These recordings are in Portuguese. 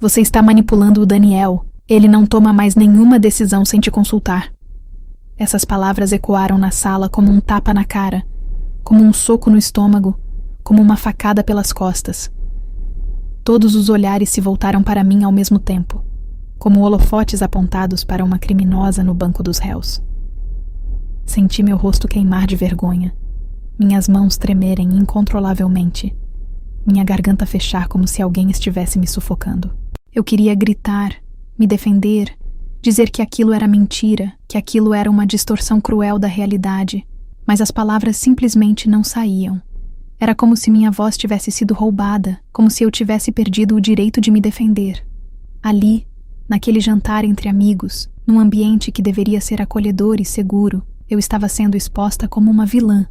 Você está manipulando o Daniel. Ele não toma mais nenhuma decisão sem te consultar. Essas palavras ecoaram na sala como um tapa na cara, como um soco no estômago, como uma facada pelas costas. Todos os olhares se voltaram para mim ao mesmo tempo, como holofotes apontados para uma criminosa no banco dos réus. Senti meu rosto queimar de vergonha, minhas mãos tremerem incontrolavelmente, minha garganta fechar como se alguém estivesse me sufocando. Eu queria gritar, me defender, dizer que aquilo era mentira, que aquilo era uma distorção cruel da realidade, mas as palavras simplesmente não saíam. Era como se minha voz tivesse sido roubada, como se eu tivesse perdido o direito de me defender. Ali, naquele jantar entre amigos, num ambiente que deveria ser acolhedor e seguro, eu estava sendo exposta como uma vilã,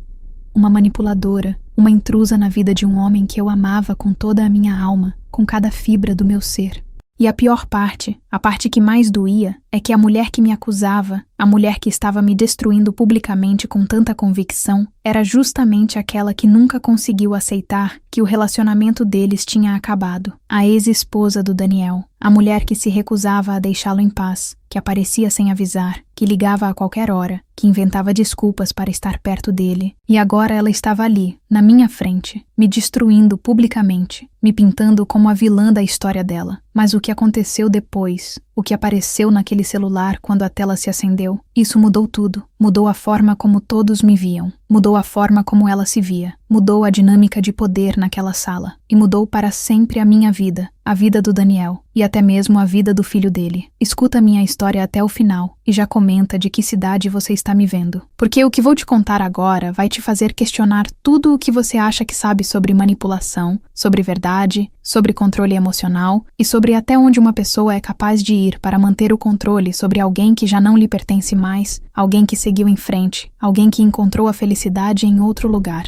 uma manipuladora, uma intrusa na vida de um homem que eu amava com toda a minha alma, com cada fibra do meu ser. E a pior parte, a parte que mais doía, é que a mulher que me acusava, a mulher que estava me destruindo publicamente com tanta convicção, era justamente aquela que nunca conseguiu aceitar que o relacionamento deles tinha acabado. A ex-esposa do Daniel, a mulher que se recusava a deixá-lo em paz, que aparecia sem avisar, que ligava a qualquer hora, que inventava desculpas para estar perto dele. E agora ela estava ali, na minha frente, me destruindo publicamente, me pintando como a vilã da história dela. Mas o que aconteceu depois, o que apareceu naquele celular quando a tela se acendeu, isso mudou tudo. Mudou a forma como todos me viam, mudou a forma como ela se via, mudou a dinâmica de poder naquela sala e mudou para sempre a minha vida, a vida do Daniel e até mesmo a vida do filho dele. Escuta minha história até o final e já comenta de que cidade você está me vendo, porque o que vou te contar agora vai te fazer questionar tudo o que você acha que sabe sobre manipulação, sobre verdade, sobre controle emocional e sobre até onde uma pessoa é capaz de ir para manter o controle sobre alguém que já não lhe pertence mais, alguém que seguiu em frente, alguém que encontrou a felicidade em outro lugar.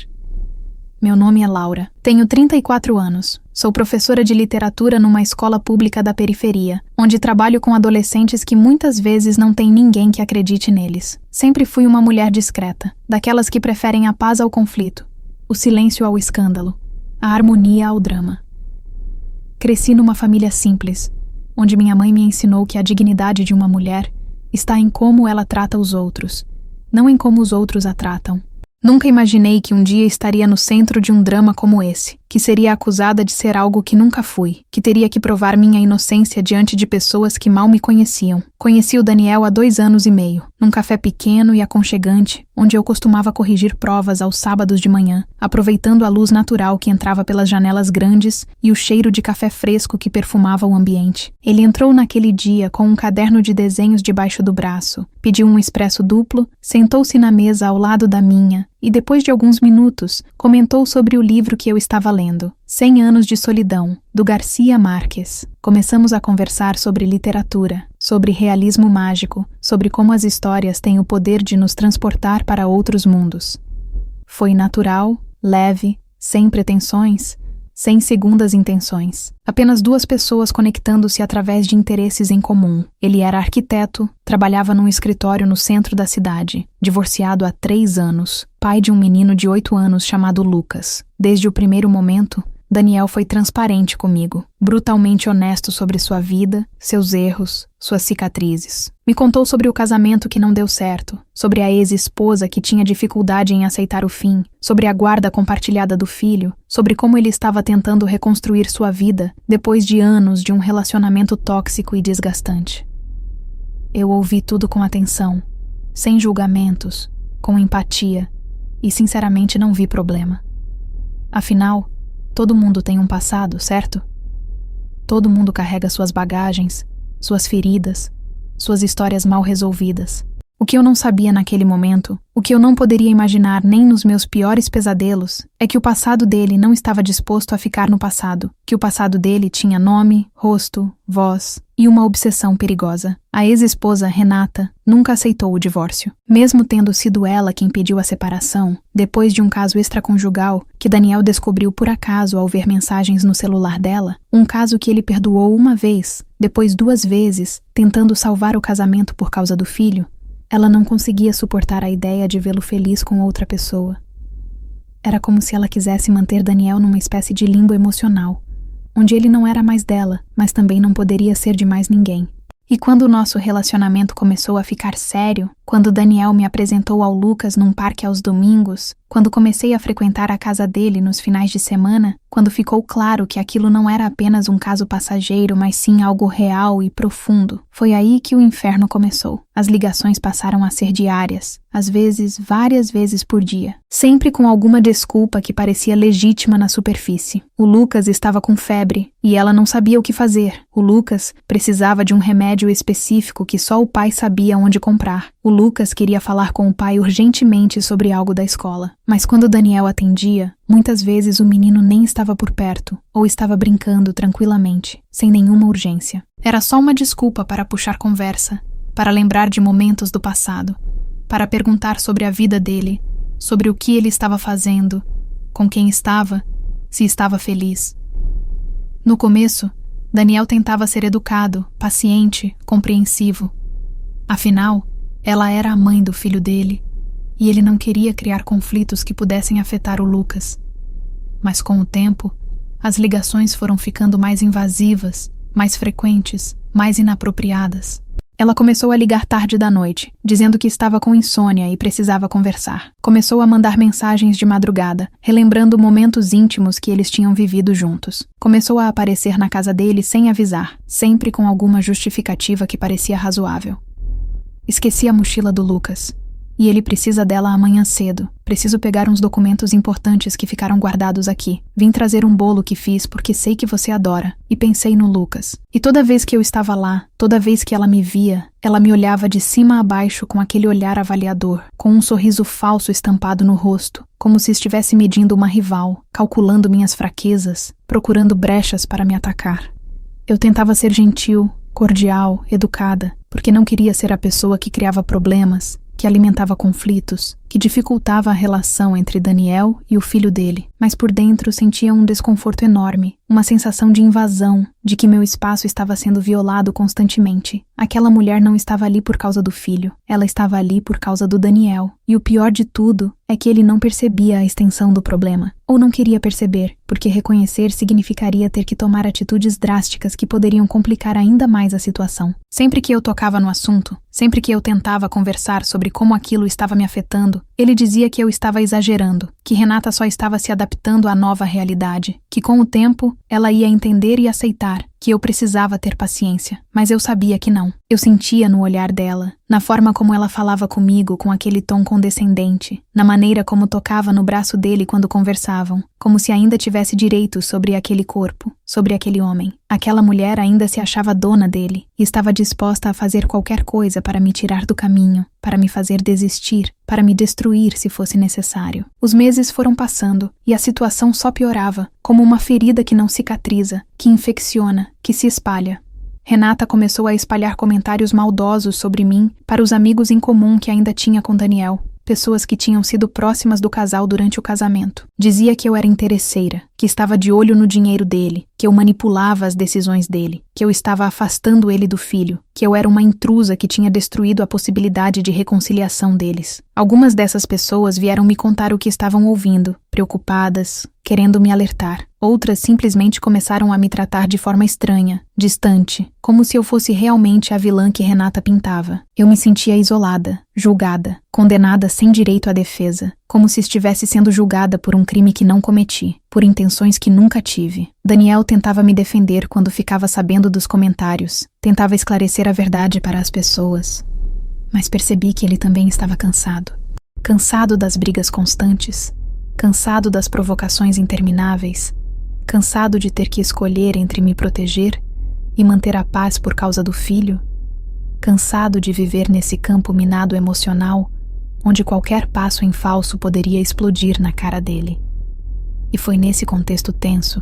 Meu nome é Laura, tenho 34 anos, sou professora de literatura numa escola pública da periferia, onde trabalho com adolescentes que muitas vezes não tem ninguém que acredite neles. Sempre fui uma mulher discreta, daquelas que preferem a paz ao conflito, o silêncio ao escândalo, a harmonia ao drama. Cresci numa família simples, onde minha mãe me ensinou que a dignidade de uma mulher está em como ela trata os outros, não em como os outros a tratam. Nunca imaginei que um dia estaria no centro de um drama como esse, que seria acusada de ser algo que nunca fui, que teria que provar minha inocência diante de pessoas que mal me conheciam. Conheci o Daniel há 2 anos e meio, num café pequeno e aconchegante, onde eu costumava corrigir provas aos sábados de manhã, aproveitando a luz natural que entrava pelas janelas grandes e o cheiro de café fresco que perfumava o ambiente. Ele entrou naquele dia com um caderno de desenhos debaixo do braço, pediu um expresso duplo, sentou-se na mesa ao lado da minha e, depois de alguns minutos, comentou sobre o livro que eu estava lendo, 100 Anos de Solidão, do Garcia Márquez. Começamos a conversar sobre literatura, sobre realismo mágico, sobre como as histórias têm o poder de nos transportar para outros mundos. Foi natural, leve, sem pretensões, sem segundas intenções. Apenas 2 pessoas conectando-se através de interesses em comum. Ele era arquiteto, trabalhava num escritório no centro da cidade, divorciado há 3 anos, pai de um menino de 8 anos chamado Lucas. Desde o primeiro momento, Daniel foi transparente comigo, brutalmente honesto sobre sua vida, seus erros, suas cicatrizes. Me contou sobre o casamento que não deu certo, sobre a ex-esposa que tinha dificuldade em aceitar o fim, sobre a guarda compartilhada do filho, sobre como ele estava tentando reconstruir sua vida depois de anos de um relacionamento tóxico e desgastante. Eu ouvi tudo com atenção, sem julgamentos, com empatia, e sinceramente não vi problema. Afinal, todo mundo tem um passado, certo? Todo mundo carrega suas bagagens, suas feridas, suas histórias mal resolvidas. O que eu não sabia naquele momento, o que eu não poderia imaginar nem nos meus piores pesadelos, é que o passado dele não estava disposto a ficar no passado, que o passado dele tinha nome, rosto, voz e uma obsessão perigosa. A ex-esposa, Renata, nunca aceitou o divórcio. Mesmo tendo sido ela quem pediu a separação, depois de um caso extraconjugal que Daniel descobriu por acaso ao ver mensagens no celular dela, um caso que ele perdoou uma vez, depois 2 vezes, tentando salvar o casamento por causa do filho, ela não conseguia suportar a ideia de vê-lo feliz com outra pessoa. Era como se ela quisesse manter Daniel numa espécie de limbo emocional, onde ele não era mais dela, mas também não poderia ser de mais ninguém. E quando o nosso relacionamento começou a ficar sério, quando Daniel me apresentou ao Lucas num parque aos domingos, quando comecei a frequentar a casa dele nos finais de semana, quando ficou claro que aquilo não era apenas um caso passageiro, mas sim algo real e profundo, foi aí que o inferno começou. As ligações passaram a ser diárias, às vezes várias vezes por dia, sempre com alguma desculpa que parecia legítima na superfície. O Lucas estava com febre e ela não sabia o que fazer. O Lucas precisava de um remédio específico que só o pai sabia onde comprar. O Lucas queria falar com o pai urgentemente sobre algo da escola. Mas quando Daniel atendia, muitas vezes o menino nem estava por perto, ou estava brincando tranquilamente, sem nenhuma urgência. Era só uma desculpa para puxar conversa, para lembrar de momentos do passado, para perguntar sobre a vida dele, sobre o que ele estava fazendo, com quem estava, se estava feliz. No começo, Daniel tentava ser educado, paciente, compreensivo. Afinal, ela era a mãe do filho dele, e ele não queria criar conflitos que pudessem afetar o Lucas. Mas com o tempo, as ligações foram ficando mais invasivas, mais frequentes, mais inapropriadas. Ela começou a ligar tarde da noite, dizendo que estava com insônia e precisava conversar. Começou a mandar mensagens de madrugada, relembrando momentos íntimos que eles tinham vivido juntos. Começou a aparecer na casa dele sem avisar, sempre com alguma justificativa que parecia razoável. Esqueci a mochila do Lucas. E ele precisa dela amanhã cedo. Preciso pegar uns documentos importantes que ficaram guardados aqui. Vim trazer um bolo que fiz porque sei que você adora. E pensei no Lucas. E toda vez que eu estava lá, toda vez que ela me via, ela me olhava de cima a baixo com aquele olhar avaliador, com um sorriso falso estampado no rosto, como se estivesse medindo uma rival, calculando minhas fraquezas, procurando brechas para me atacar. Eu tentava ser gentil, cordial, educada, porque não queria ser a pessoa que criava problemas, que alimentava conflitos, que dificultava a relação entre Daniel e o filho dele. Mas por dentro sentia um desconforto enorme, uma sensação de invasão, de que meu espaço estava sendo violado constantemente. Aquela mulher não estava ali por causa do filho, ela estava ali por causa do Daniel. E o pior de tudo é que ele não percebia a extensão do problema, ou não queria perceber, porque reconhecer significaria ter que tomar atitudes drásticas que poderiam complicar ainda mais a situação. Sempre que eu tocava no assunto, sempre que eu tentava conversar sobre como aquilo estava me afetando, ele dizia que eu estava exagerando, que Renata só estava se adaptando à nova realidade, que com o tempo ela ia entender e aceitar, que eu precisava ter paciência, mas eu sabia que não. Eu sentia no olhar dela, na forma como ela falava comigo com aquele tom condescendente, na maneira como tocava no braço dele quando conversavam, como se ainda tivesse direito sobre aquele corpo, sobre aquele homem. Aquela mulher ainda se achava dona dele e estava disposta a fazer qualquer coisa para me tirar do caminho, para me fazer desistir, para me destruir se fosse necessário. Os meses foram passando e a situação só piorava, como uma ferida que não cicatriza, que infecciona, que se espalha. Renata começou a espalhar comentários maldosos sobre mim para os amigos em comum que ainda tinha com Daniel, pessoas que tinham sido próximas do casal durante o casamento. Dizia que eu era interesseira, que estava de olho no dinheiro dele, que eu manipulava as decisões dele, que eu estava afastando ele do filho, que eu era uma intrusa que tinha destruído a possibilidade de reconciliação deles. Algumas dessas pessoas vieram me contar o que estavam ouvindo, preocupadas, querendo me alertar. Outras simplesmente começaram a me tratar de forma estranha, distante, como se eu fosse realmente a vilã que Renata pintava. Eu me sentia isolada, julgada, condenada sem direito à defesa, como se estivesse sendo julgada por um crime que não cometi, por intenções que nunca tive. Daniel tentava me defender quando ficava sabendo dos comentários, tentava esclarecer a verdade para as pessoas, mas percebi que ele também estava cansado. Cansado das brigas constantes, cansado das provocações intermináveis, cansado de ter que escolher entre me proteger e manter a paz por causa do filho, cansado de viver nesse campo minado emocional, onde qualquer passo em falso poderia explodir na cara dele. E foi nesse contexto tenso,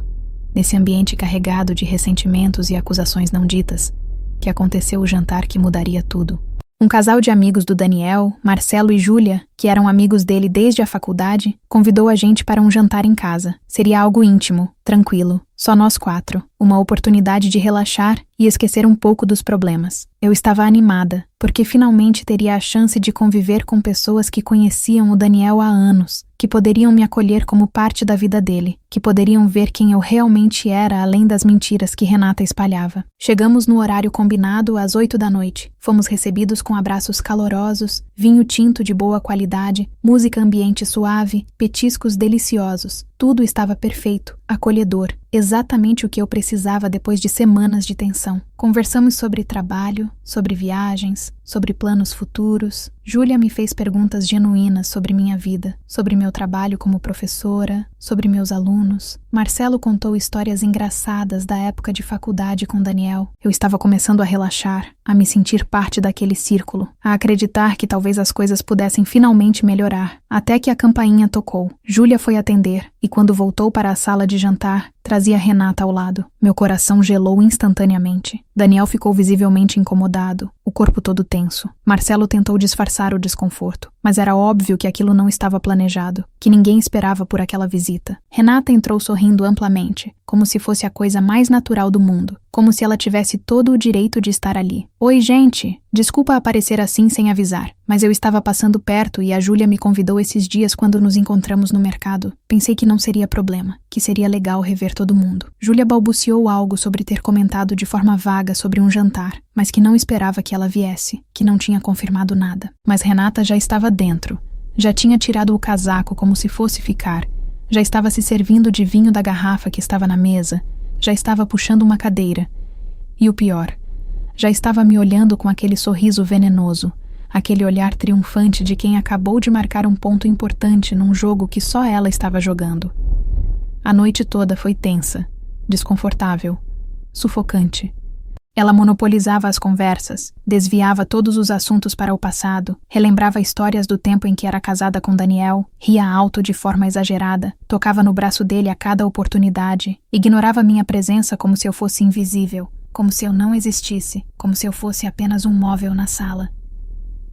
nesse ambiente carregado de ressentimentos e acusações não ditas, que aconteceu o jantar que mudaria tudo. Um casal de amigos do Daniel, Marcelo e Júlia, que eram amigos dele desde a faculdade, convidou a gente para um jantar em casa. Seria algo íntimo, tranquilo, só nós 4, uma oportunidade de relaxar e esquecer um pouco dos problemas. Eu estava animada, porque finalmente teria a chance de conviver com pessoas que conheciam o Daniel há anos, que poderiam me acolher como parte da vida dele, que poderiam ver quem eu realmente era além das mentiras que Renata espalhava. Chegamos no horário combinado às 8 da noite. Fomos recebidos com abraços calorosos, vinho tinto de boa qualidade, música ambiente suave, petiscos deliciosos. Tudo estava perfeito, acolhedor, exatamente o que eu precisava depois de semanas de tensão. Conversamos sobre trabalho, sobre viagens, sobre planos futuros. Júlia me fez perguntas genuínas sobre minha vida, sobre meu trabalho como professora, sobre meus alunos. Marcelo contou histórias engraçadas da época de faculdade com Daniel. Eu estava começando a relaxar, a me sentir parte daquele círculo, a acreditar que talvez as coisas pudessem finalmente melhorar. Até que a campainha tocou. Júlia foi atender, e quando voltou para a sala de jantar, trazia Renata ao lado. Meu coração gelou instantaneamente. Daniel ficou visivelmente incomodado, o corpo todo tenso. Marcelo tentou disfarçar o desconforto, mas era óbvio que aquilo não estava planejado, que ninguém esperava por aquela visita. Renata entrou sorrindo amplamente, como se fosse a coisa mais natural do mundo, como se ela tivesse todo o direito de estar ali. Oi, gente! Desculpa aparecer assim sem avisar, mas eu estava passando perto e a Júlia me convidou esses dias quando nos encontramos no mercado. Pensei que não seria problema, que seria legal rever todo mundo. Júlia balbuciou algo sobre ter comentado de forma vaga sobre um jantar, mas que não esperava que ela viesse, que não tinha confirmado nada. Mas Renata já estava dentro. Já tinha tirado o casaco como se fosse ficar. Já estava se servindo de vinho da garrafa que estava na mesa. Já estava puxando uma cadeira. E o pior, já estava me olhando com aquele sorriso venenoso, aquele olhar triunfante de quem acabou de marcar um ponto importante num jogo que só ela estava jogando. A noite toda foi tensa, desconfortável, sufocante. Ela monopolizava as conversas, desviava todos os assuntos para o passado, relembrava histórias do tempo em que era casada com Daniel, ria alto de forma exagerada, tocava no braço dele a cada oportunidade, ignorava minha presença como se eu fosse invisível, como se eu não existisse, como se eu fosse apenas um móvel na sala.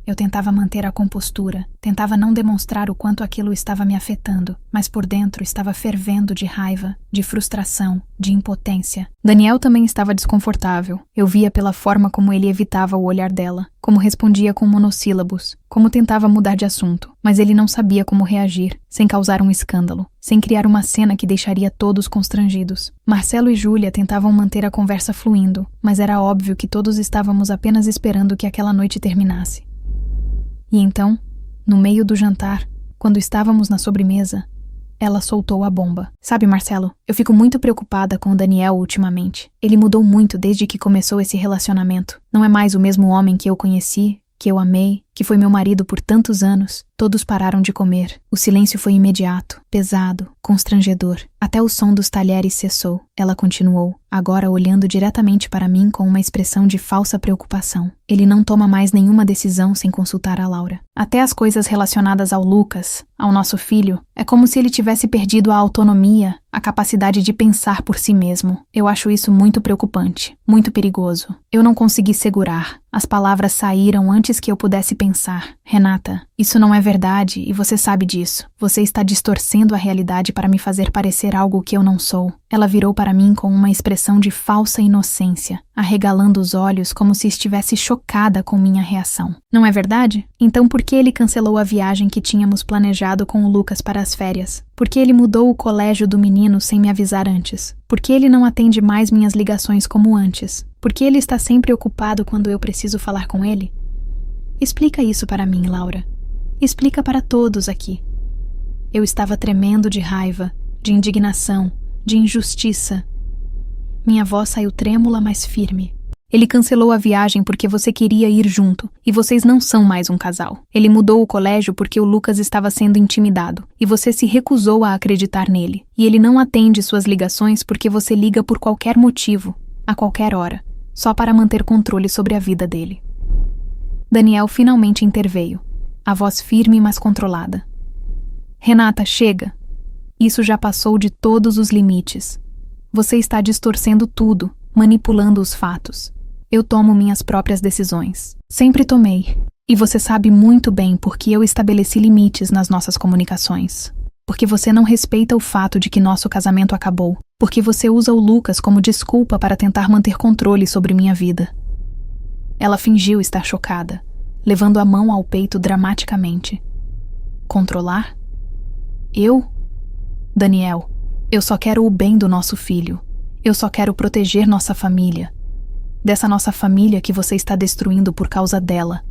Eu tentava manter a compostura, tentava não demonstrar o quanto aquilo estava me afetando, mas por dentro estava fervendo de raiva, de frustração, de impotência. Daniel também estava desconfortável. Eu via pela forma como ele evitava o olhar dela, como respondia com monossílabos, como tentava mudar de assunto, mas ele não sabia como reagir, sem causar um escândalo, sem criar uma cena que deixaria todos constrangidos. Marcelo e Júlia tentavam manter a conversa fluindo, mas era óbvio que todos estávamos apenas esperando que aquela noite terminasse. E então, no meio do jantar, quando estávamos na sobremesa, ela soltou a bomba. Sabe, Marcelo, eu fico muito preocupada com o Daniel ultimamente. Ele mudou muito desde que começou esse relacionamento. Não é mais o mesmo homem que eu conheci, que eu amei, que foi meu marido por tantos anos. Todos pararam de comer. O silêncio foi imediato, pesado, constrangedor. Até o som dos talheres cessou. Ela continuou, agora olhando diretamente para mim com uma expressão de falsa preocupação. Ele não toma mais nenhuma decisão sem consultar a Laura. Até as coisas relacionadas ao Lucas, ao nosso filho, é como se ele tivesse perdido a autonomia, a capacidade de pensar por si mesmo. Eu acho isso muito preocupante, muito perigoso. Eu não consegui segurar. As palavras saíram antes que eu pudesse pensar. Renata, isso não é verdade e você sabe disso. Você está distorcendo a realidade para me fazer parecer algo que eu não sou. Ela virou para mim com uma expressão de falsa inocência, arregalando os olhos como se estivesse chocada com minha reação. Não é verdade? Então por que ele cancelou a viagem que tínhamos planejado com o Lucas para as férias? Por que ele mudou o colégio do menino sem me avisar antes? Por que ele não atende mais minhas ligações como antes? Por que ele está sempre ocupado quando eu preciso falar com ele? Explica isso para mim, Laura. Explica para todos aqui. Eu estava tremendo de raiva, de indignação, de injustiça. Minha voz saiu trêmula, mas firme. Ele cancelou a viagem porque você queria ir junto, e vocês não são mais um casal. Ele mudou o colégio porque o Lucas estava sendo intimidado, e você se recusou a acreditar nele. E ele não atende suas ligações porque você liga por qualquer motivo, a qualquer hora, só para manter controle sobre a vida dele. Daniel finalmente interveio, a voz firme mas controlada. Renata, chega. Isso já passou de todos os limites. Você está distorcendo tudo, manipulando os fatos. Eu tomo minhas próprias decisões. Sempre tomei. E você sabe muito bem porque eu estabeleci limites nas nossas comunicações. Porque você não respeita o fato de que nosso casamento acabou. Porque você usa o Lucas como desculpa para tentar manter controle sobre minha vida. Ela fingiu estar chocada, levando a mão ao peito dramaticamente. Controlar? Eu? Daniel, eu só quero o bem do nosso filho. Eu só quero proteger nossa família. Dessa nossa família que você está destruindo por causa dela.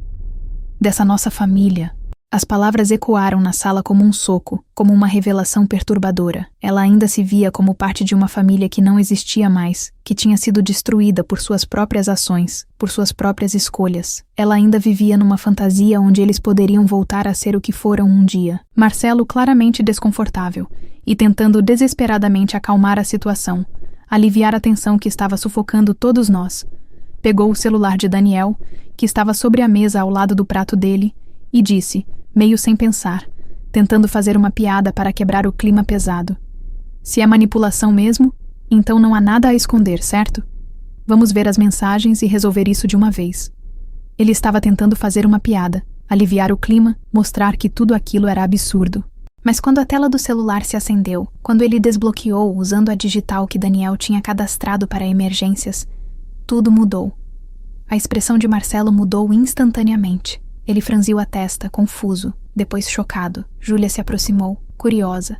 Dessa nossa família. As palavras ecoaram na sala como um soco, como uma revelação perturbadora. Ela ainda se via como parte de uma família que não existia mais, que tinha sido destruída por suas próprias ações, por suas próprias escolhas. Ela ainda vivia numa fantasia onde eles poderiam voltar a ser o que foram um dia. Marcelo claramente desconfortável, e tentando desesperadamente acalmar a situação, aliviar a tensão que estava sufocando todos nós. Pegou o celular de Daniel, que estava sobre a mesa ao lado do prato dele, e disse, meio sem pensar, tentando fazer uma piada para quebrar o clima pesado. Se é manipulação mesmo, então não há nada a esconder, certo? Vamos ver as mensagens e resolver isso de uma vez. Ele estava tentando fazer uma piada, aliviar o clima, mostrar que tudo aquilo era absurdo. Mas quando a tela do celular se acendeu, quando ele desbloqueou usando a digital que Daniel tinha cadastrado para emergências, tudo mudou. A expressão de Marcelo mudou instantaneamente. Ele franziu a testa, confuso, depois chocado. Júlia se aproximou, curiosa,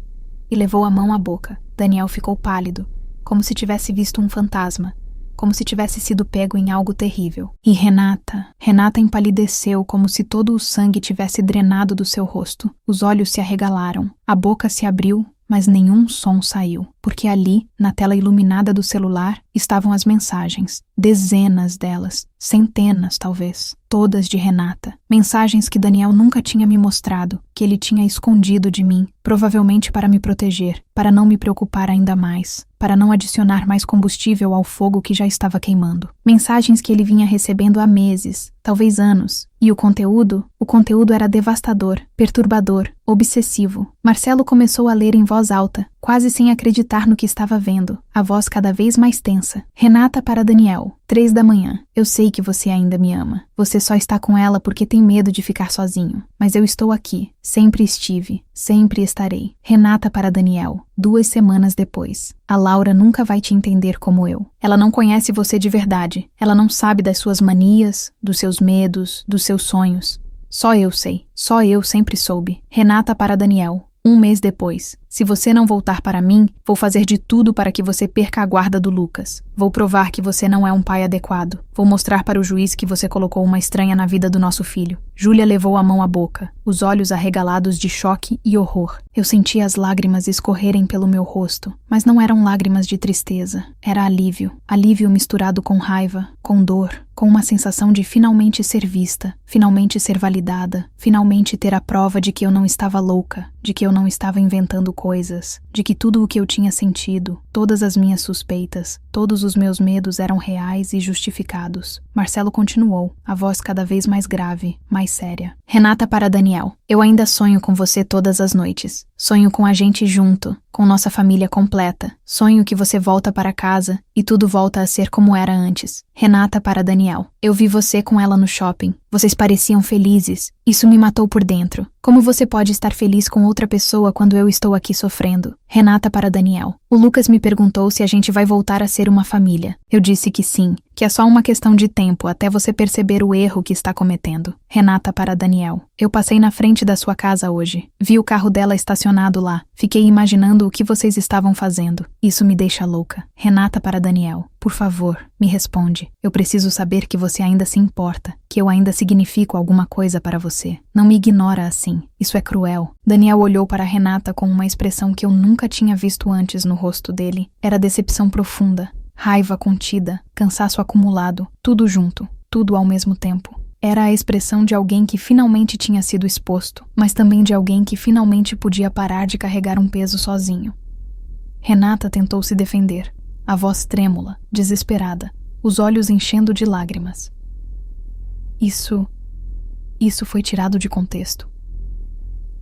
e levou a mão à boca. Daniel ficou pálido, como se tivesse visto um fantasma, como se tivesse sido pego em algo terrível. E Renata empalideceu como se todo o sangue tivesse drenado do seu rosto. Os olhos se arregalaram, a boca se abriu, mas nenhum som saiu, porque ali, na tela iluminada do celular, estavam as mensagens. Dezenas delas, centenas talvez, todas de Renata. Mensagens que Daniel nunca tinha me mostrado, que ele tinha escondido de mim, provavelmente para me proteger, para não me preocupar ainda mais, para não adicionar mais combustível ao fogo que já estava queimando. Mensagens que ele vinha recebendo há meses, talvez anos. E o conteúdo era devastador, perturbador, obsessivo. Marcelo começou a ler em voz alta, quase sem acreditar no que estava vendo, a voz cada vez mais tensa. Renata para Daniel, 3 da manhã. Eu sei que você ainda me ama. Você só está com ela porque tem medo de ficar sozinho. Mas eu estou aqui. Sempre estive. Sempre estarei. Renata para Daniel, 2 semanas depois. A Laura nunca vai te entender como eu. Ela não conhece você de verdade. Ela não sabe das suas manias, dos seus medos, dos seus sonhos. Só eu sei. Só eu sempre soube. Renata para Daniel, 1 mês depois. Se você não voltar para mim, vou fazer de tudo para que você perca a guarda do Lucas. Vou provar que você não é um pai adequado. Vou mostrar para o juiz que você colocou uma estranha na vida do nosso filho. Júlia levou a mão à boca, os olhos arregalados de choque e horror. Eu sentia as lágrimas escorrerem pelo meu rosto, mas não eram lágrimas de tristeza. Era alívio. Alívio misturado com raiva, com dor, com uma sensação de finalmente ser vista, finalmente ser validada, finalmente ter a prova de que eu não estava louca, de que eu não estava inventando coisas, de que tudo o que eu tinha sentido, todas as minhas suspeitas, todos os meus medos eram reais e justificados. Marcelo continuou, a voz cada vez mais grave, mais séria. Renata para Daniel. Eu ainda sonho com você todas as noites. Sonho com a gente junto, com nossa família completa. Sonho que você volta para casa e tudo volta a ser como era antes. Renata para Daniel. Eu vi você com ela no shopping. Vocês pareciam felizes. Isso me matou por dentro. Como você pode estar feliz com outra pessoa quando eu estou aqui sofrendo? Renata para Daniel. O Lucas me perguntou se a gente vai voltar a ser uma família. Eu disse que sim, que é só uma questão de tempo até você perceber o erro que está cometendo. Renata para Daniel. Eu passei na frente da sua casa hoje. Vi o carro dela estacionado lá. Fiquei imaginando o que vocês estavam fazendo. Isso me deixa louca. Renata para Daniel. Por favor, me responde. Eu preciso saber que você ainda se importa, que eu ainda significo alguma coisa para você. Não me ignora assim. Isso é cruel. Daniel olhou para Renata com uma expressão que eu nunca tinha visto antes no rosto dele. Era decepção profunda, raiva contida, cansaço acumulado, tudo junto, tudo ao mesmo tempo. Era a expressão de alguém que finalmente tinha sido exposto, mas também de alguém que finalmente podia parar de carregar um peso sozinho. Renata tentou se defender, a voz trêmula, desesperada, os olhos enchendo de lágrimas. Isso foi tirado de contexto.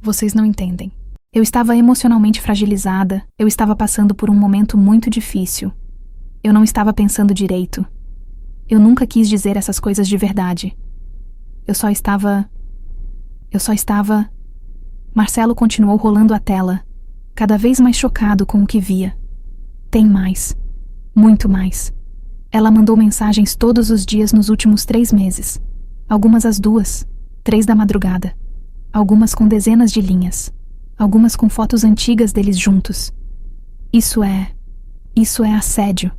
Vocês não entendem. Eu estava emocionalmente fragilizada, eu estava passando por um momento muito difícil. Eu não estava pensando direito. Eu nunca quis dizer essas coisas de verdade. Eu só estava... Marcelo continuou rolando a tela, cada vez mais chocado com o que via. Tem mais. Muito mais. Ela mandou mensagens todos os dias nos últimos 3 meses. Algumas às 2, 3 da madrugada. Algumas com dezenas de linhas. Algumas com fotos antigas deles juntos. Isso é assédio.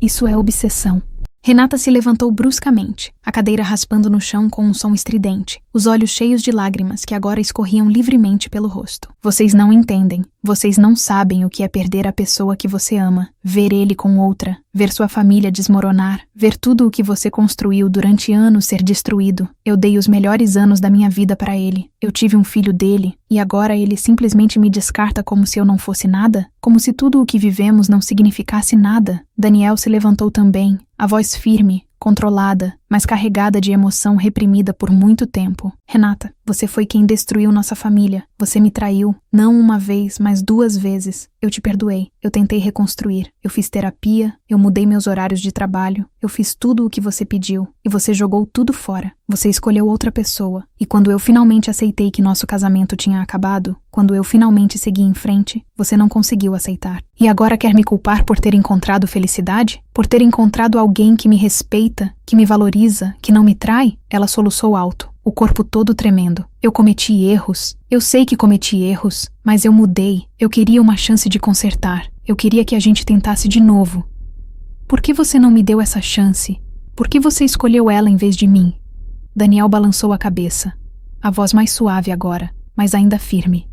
Isso é obsessão. Renata se levantou bruscamente, a cadeira raspando no chão com um som estridente, os olhos cheios de lágrimas que agora escorriam livremente pelo rosto. Vocês não entendem, vocês não sabem o que é perder a pessoa que você ama, ver ele com outra, ver sua família desmoronar, ver tudo o que você construiu durante anos ser destruído. Eu dei os melhores anos da minha vida para ele, eu tive um filho dele, e agora ele simplesmente me descarta como se eu não fosse nada? Como se tudo o que vivemos não significasse nada? Daniel se levantou também, a voz firme, controlada, mas carregada de emoção reprimida por muito tempo. Renata, você foi quem destruiu nossa família. Você me traiu, não uma vez, mas 2 vezes. Eu te perdoei. Eu tentei reconstruir. Eu fiz terapia, eu mudei meus horários de trabalho. Eu fiz tudo o que você pediu. E você jogou tudo fora. Você escolheu outra pessoa. E quando eu finalmente aceitei que nosso casamento tinha acabado, quando eu finalmente segui em frente, você não conseguiu aceitar. E agora quer me culpar por ter encontrado felicidade? Por ter encontrado alguém que me respeita, que me valoriza, que não me trai? Ela soluçou alto, o corpo todo tremendo. Eu cometi erros. Eu sei que cometi erros, mas eu mudei. Eu queria uma chance de consertar. Eu queria que a gente tentasse de novo. Por que você não me deu essa chance? Por que você escolheu ela em vez de mim? Daniel balançou a cabeça, a voz mais suave agora, mas ainda firme.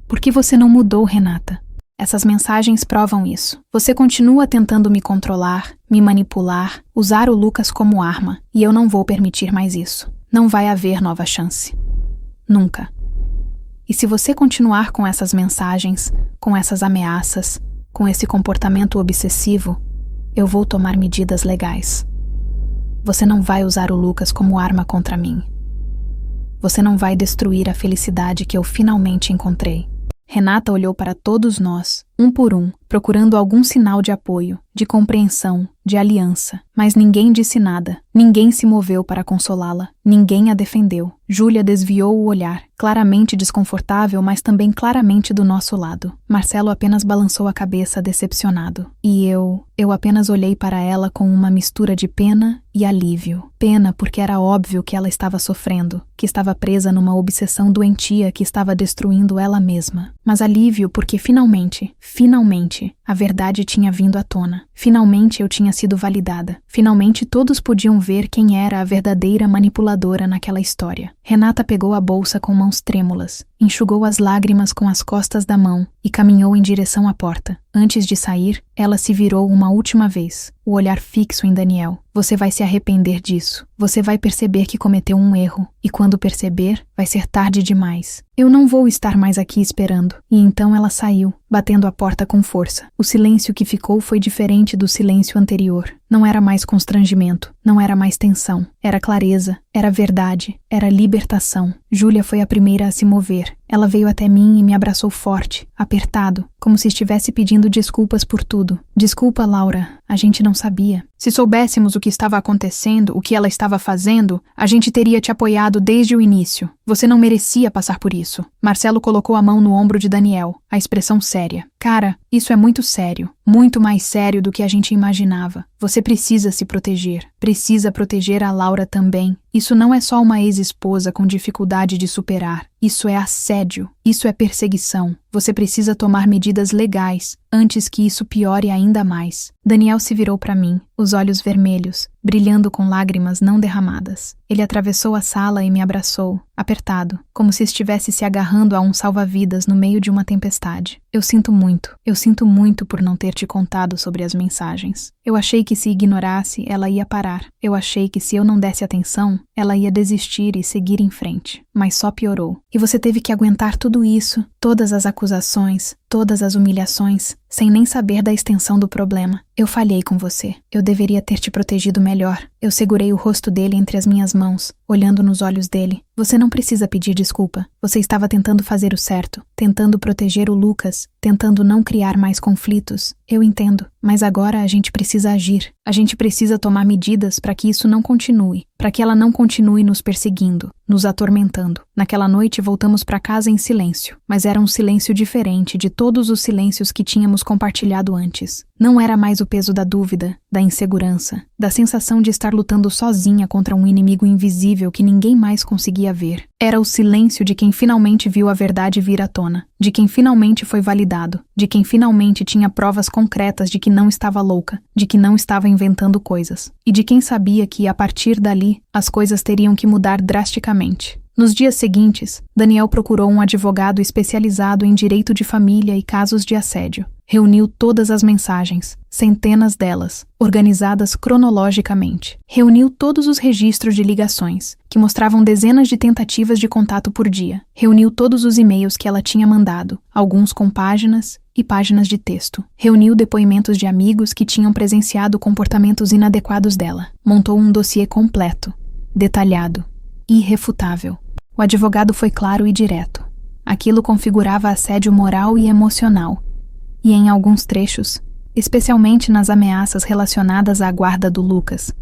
Por que você não mudou, Renata? Essas mensagens provam isso. Você continua tentando me controlar, me manipular, usar o Lucas como arma, e eu não vou permitir mais isso. Não vai haver nova chance. Nunca. E se você continuar com essas mensagens, com essas ameaças, com esse comportamento obsessivo, eu vou tomar medidas legais. Você não vai usar o Lucas como arma contra mim. Você não vai destruir a felicidade que eu finalmente encontrei. Renata olhou para todos nós, um por um, procurando algum sinal de apoio, de compreensão, de aliança. Mas ninguém disse nada. Ninguém se moveu para consolá-la. Ninguém a defendeu. Júlia desviou o olhar, claramente desconfortável, mas também claramente do nosso lado. Marcelo apenas balançou a cabeça decepcionado. E eu apenas olhei para ela com uma mistura de pena e alívio. Pena porque era óbvio que ela estava sofrendo, que estava presa numa obsessão doentia que estava destruindo ela mesma. Mas alívio porque finalmente, a verdade tinha vindo à tona. Finalmente eu tinha sido validada. Finalmente todos podiam ver quem era a verdadeira manipuladora naquela história. Renata pegou a bolsa com mãos trêmulas, enxugou as lágrimas com as costas da mão e caminhou em direção à porta. Antes de sair, ela se virou uma última vez, o olhar fixo em Daniel. Você vai se arrepender disso. Você vai perceber que cometeu um erro. E quando perceber, vai ser tarde demais. Eu não vou estar mais aqui esperando. E então ela saiu, batendo a porta com força. O silêncio que ficou foi diferente do silêncio anterior. Não era mais constrangimento, não era mais tensão. Era clareza, era verdade, era libertação. Júlia foi a primeira a se mover. Ela veio até mim e me abraçou forte, apertado, como se estivesse pedindo desculpas por tudo. Desculpa, Laura, a gente não sabia. Se soubéssemos o que estava acontecendo, o que ela estava fazendo, a gente teria te apoiado desde o início. Você não merecia passar por isso. Marcelo colocou a mão no ombro de Daniel, a expressão séria. Cara, isso é muito sério. Muito mais sério do que a gente imaginava. Você precisa se proteger. Precisa proteger a Laura também. Isso não é só uma ex-esposa com dificuldade de superar. Isso é assédio. Isso é perseguição. Você precisa tomar medidas legais antes que isso piore ainda mais. Daniel se virou para mim, os olhos vermelhos, brilhando com lágrimas não derramadas. Ele atravessou a sala e me abraçou, apertado, como se estivesse se agarrando a um salva-vidas no meio de uma tempestade. Eu sinto muito por não ter te contado sobre as mensagens. Eu achei que se ignorasse, ela ia parar. Eu achei que se eu não desse atenção, ela ia desistir e seguir em frente. Mas só piorou. E você teve que aguentar tudo isso, todas as acusações, todas as humilhações, sem nem saber da extensão do problema. Eu falhei com você. Eu deveria ter te protegido melhor. Eu segurei o rosto dele entre as minhas mãos, olhando nos olhos dele. Você não precisa pedir desculpa. Você estava tentando fazer o certo, tentando proteger o Lucas, tentando não criar mais conflitos. Eu entendo, mas agora a gente precisa agir. A gente precisa tomar medidas para que isso não continue, para que ela não continue nos perseguindo, nos atormentando. Naquela noite voltamos para casa em silêncio, mas era um silêncio diferente de todos os silêncios que tínhamos compartilhado antes. Não era mais o peso da dúvida, da insegurança, da sensação de estar lutando sozinha contra um inimigo invisível que ninguém mais conseguia ver. Era o silêncio de quem finalmente viu a verdade vir à tona, de quem finalmente foi validado, de quem finalmente tinha provas concretas de que não estava louca, de que não estava inventando coisas, e de quem sabia que, a partir dali, as coisas teriam que mudar drasticamente. Nos dias seguintes, Daniel procurou um advogado especializado em direito de família e casos de assédio. Reuniu todas as mensagens, centenas delas, organizadas cronologicamente. Reuniu todos os registros de ligações, que mostravam dezenas de tentativas de contato por dia. Reuniu todos os e-mails que ela tinha mandado, alguns com páginas e páginas de texto. Reuniu depoimentos de amigos que tinham presenciado comportamentos inadequados dela. Montou um dossiê completo, detalhado, irrefutável. O advogado foi claro e direto. Aquilo configurava assédio moral e emocional, e em alguns trechos, especialmente nas ameaças relacionadas à guarda do Lucas,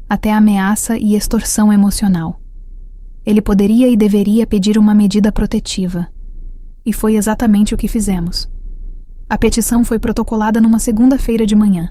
até ameaça e extorsão emocional. Ele poderia e deveria pedir uma medida protetiva, e foi exatamente o que fizemos. A petição foi protocolada numa segunda-feira de manhã.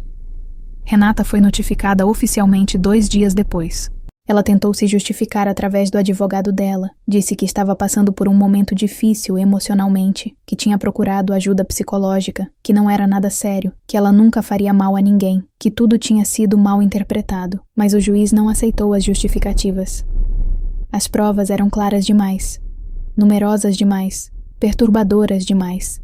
Renata foi notificada oficialmente 2 dias depois. Ela tentou se justificar através do advogado dela, disse que estava passando por um momento difícil emocionalmente, que tinha procurado ajuda psicológica, que não era nada sério, que ela nunca faria mal a ninguém, que tudo tinha sido mal interpretado, mas o juiz não aceitou as justificativas. As provas eram claras demais, numerosas demais, perturbadoras demais.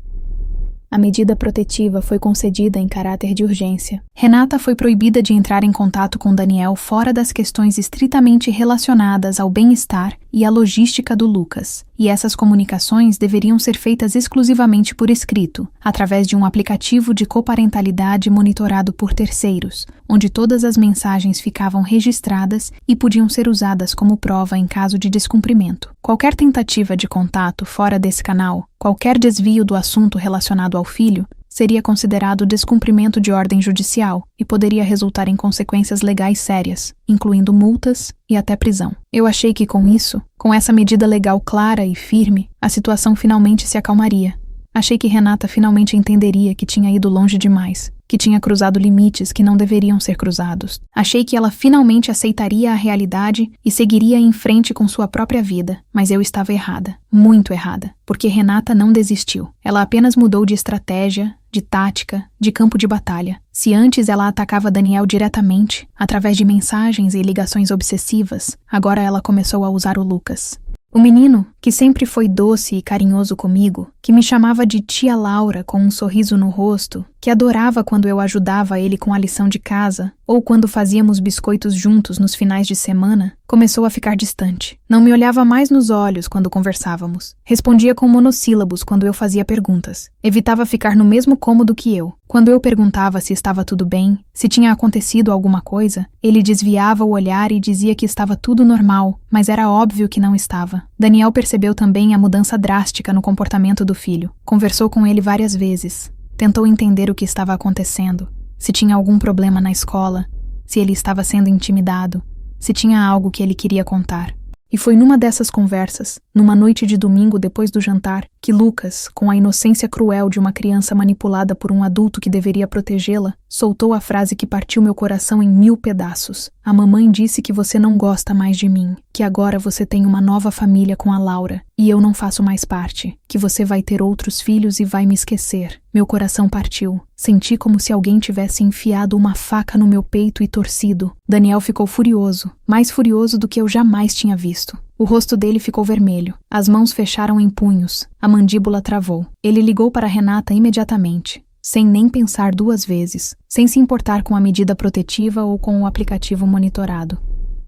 A medida protetiva foi concedida em caráter de urgência. Renata foi proibida de entrar em contato com Daniel fora das questões estritamente relacionadas ao bem-estar e à logística do Lucas, e essas comunicações deveriam ser feitas exclusivamente por escrito, através de um aplicativo de coparentalidade monitorado por terceiros, onde todas as mensagens ficavam registradas e podiam ser usadas como prova em caso de descumprimento. Qualquer tentativa de contato fora desse canal, qualquer desvio do assunto relacionado ao filho, seria considerado descumprimento de ordem judicial e poderia resultar em consequências legais sérias, incluindo multas e até prisão. Eu achei que com isso, com essa medida legal clara e firme, a situação finalmente se acalmaria. Achei que Renata finalmente entenderia que tinha ido longe demais, que tinha cruzado limites que não deveriam ser cruzados. Achei que ela finalmente aceitaria a realidade e seguiria em frente com sua própria vida, mas eu estava errada, muito errada, porque Renata não desistiu. Ela apenas mudou de estratégia, de tática, de campo de batalha. Se antes ela atacava Daniel diretamente, através de mensagens e ligações obsessivas, agora ela começou a usar o Lucas. O menino, que sempre foi doce e carinhoso comigo, que me chamava de tia Laura com um sorriso no rosto, que adorava quando eu ajudava ele com a lição de casa, ou quando fazíamos biscoitos juntos nos finais de semana, começou a ficar distante. Não me olhava mais nos olhos quando conversávamos. Respondia com monossílabos quando eu fazia perguntas. Evitava ficar no mesmo cômodo que eu. Quando eu perguntava se estava tudo bem, se tinha acontecido alguma coisa, ele desviava o olhar e dizia que estava tudo normal, mas era óbvio que não estava. Daniel percebeu também a mudança drástica no comportamento do filho. Conversou com ele várias vezes. Tentou entender o que estava acontecendo, se tinha algum problema na escola, se ele estava sendo intimidado, se tinha algo que ele queria contar. E foi numa dessas conversas, numa noite de domingo depois do jantar, que Lucas, com a inocência cruel de uma criança manipulada por um adulto que deveria protegê-la, soltou a frase que partiu meu coração em 1000 pedaços. A mamãe disse que você não gosta mais de mim, que agora você tem uma nova família com a Laura, e eu não faço mais parte, que você vai ter outros filhos e vai me esquecer. Meu coração partiu. Senti como se alguém tivesse enfiado uma faca no meu peito e torcido. Daniel ficou furioso, mais furioso do que eu jamais tinha visto. O rosto dele ficou vermelho, as mãos fecharam em punhos, a mandíbula travou. Ele ligou para Renata imediatamente, sem nem pensar 2 vezes, sem se importar com a medida protetiva ou com o aplicativo monitorado.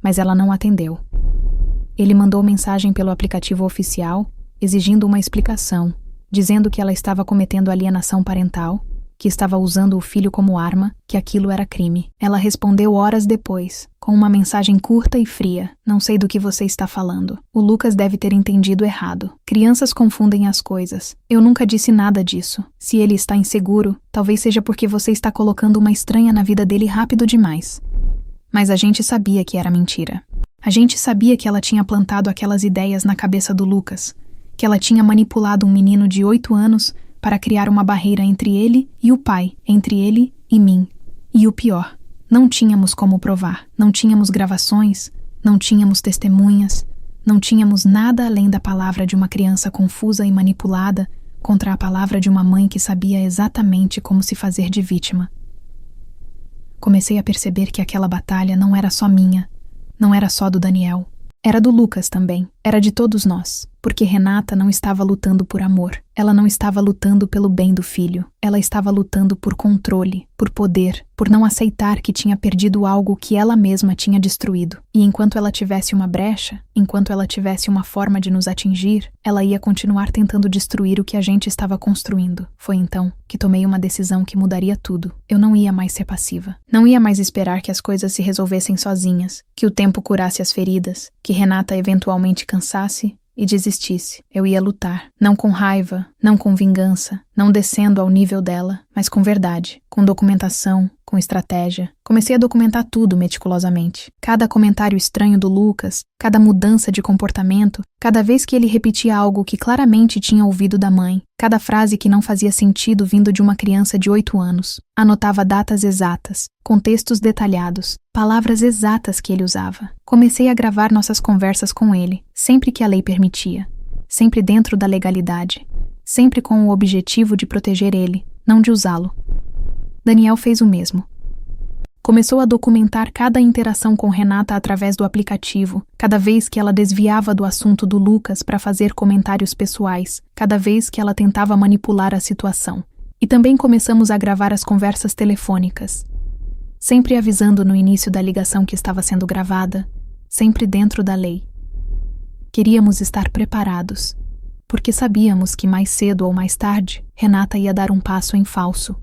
Mas ela não atendeu. Ele mandou mensagem pelo aplicativo oficial, exigindo uma explicação, dizendo que ela estava cometendo alienação parental, que estava usando o filho como arma, que aquilo era crime. Ela respondeu horas depois, com uma mensagem curta e fria: "Não sei do que você está falando. O Lucas deve ter entendido errado. Crianças confundem as coisas. Eu nunca disse nada disso. Se ele está inseguro, talvez seja porque você está colocando uma estranha na vida dele rápido demais." Mas a gente sabia que era mentira. A gente sabia que ela tinha plantado aquelas ideias na cabeça do Lucas, que ela tinha manipulado um menino de 8 anos para criar uma barreira entre ele e o pai, entre ele e mim. E o pior, não tínhamos como provar, não tínhamos gravações, não tínhamos testemunhas, não tínhamos nada além da palavra de uma criança confusa e manipulada contra a palavra de uma mãe que sabia exatamente como se fazer de vítima. Comecei a perceber que aquela batalha não era só minha, não era só do Daniel. Era do Lucas também, era de todos nós, porque Renata não estava lutando por amor, ela não estava lutando pelo bem do filho, ela estava lutando por controle, por poder, por não aceitar que tinha perdido algo que ela mesma tinha destruído. E enquanto ela tivesse uma brecha, enquanto ela tivesse uma forma de nos atingir, ela ia continuar tentando destruir o que a gente estava construindo. Foi então que tomei uma decisão que mudaria tudo. Eu não ia mais ser passiva. Não ia mais esperar que as coisas se resolvessem sozinhas, que o tempo curasse as feridas, que Renata eventualmente cansasse e desistisse. Eu ia lutar, não com raiva, não com vingança, não descendo ao nível dela, mas com verdade, com documentação, com estratégia. Comecei a documentar tudo meticulosamente. Cada comentário estranho do Lucas, cada mudança de comportamento, cada vez que ele repetia algo que claramente tinha ouvido da mãe, cada frase que não fazia sentido vindo de uma criança de 8 anos. Anotava datas exatas, contextos detalhados, palavras exatas que ele usava. Comecei a gravar nossas conversas com ele, sempre que a lei permitia, sempre dentro da legalidade, sempre com o objetivo de proteger ele, não de usá-lo. Daniel fez o mesmo. Começou a documentar cada interação com Renata através do aplicativo, cada vez que ela desviava do assunto do Lucas para fazer comentários pessoais, cada vez que ela tentava manipular a situação. E também começamos a gravar as conversas telefônicas, sempre avisando no início da ligação que estava sendo gravada, sempre dentro da lei. Queríamos estar preparados, porque sabíamos que mais cedo ou mais tarde, Renata ia dar um passo em falso,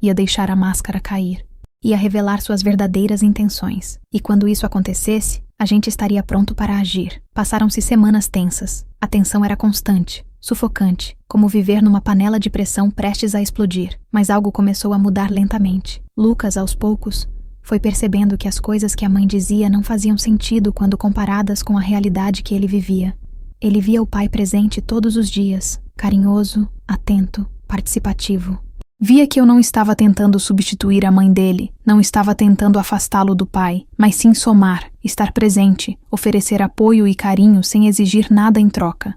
ia deixar a máscara cair, ia revelar suas verdadeiras intenções. E quando isso acontecesse, a gente estaria pronto para agir. Passaram-se semanas tensas. A tensão era constante, sufocante, como viver numa panela de pressão prestes a explodir. Mas algo começou a mudar lentamente. Lucas, aos poucos, foi percebendo que as coisas que a mãe dizia não faziam sentido quando comparadas com a realidade que ele vivia. Ele via o pai presente todos os dias, carinhoso, atento, participativo. Via que eu não estava tentando substituir a mãe dele, não estava tentando afastá-lo do pai, mas sim somar, estar presente, oferecer apoio e carinho sem exigir nada em troca.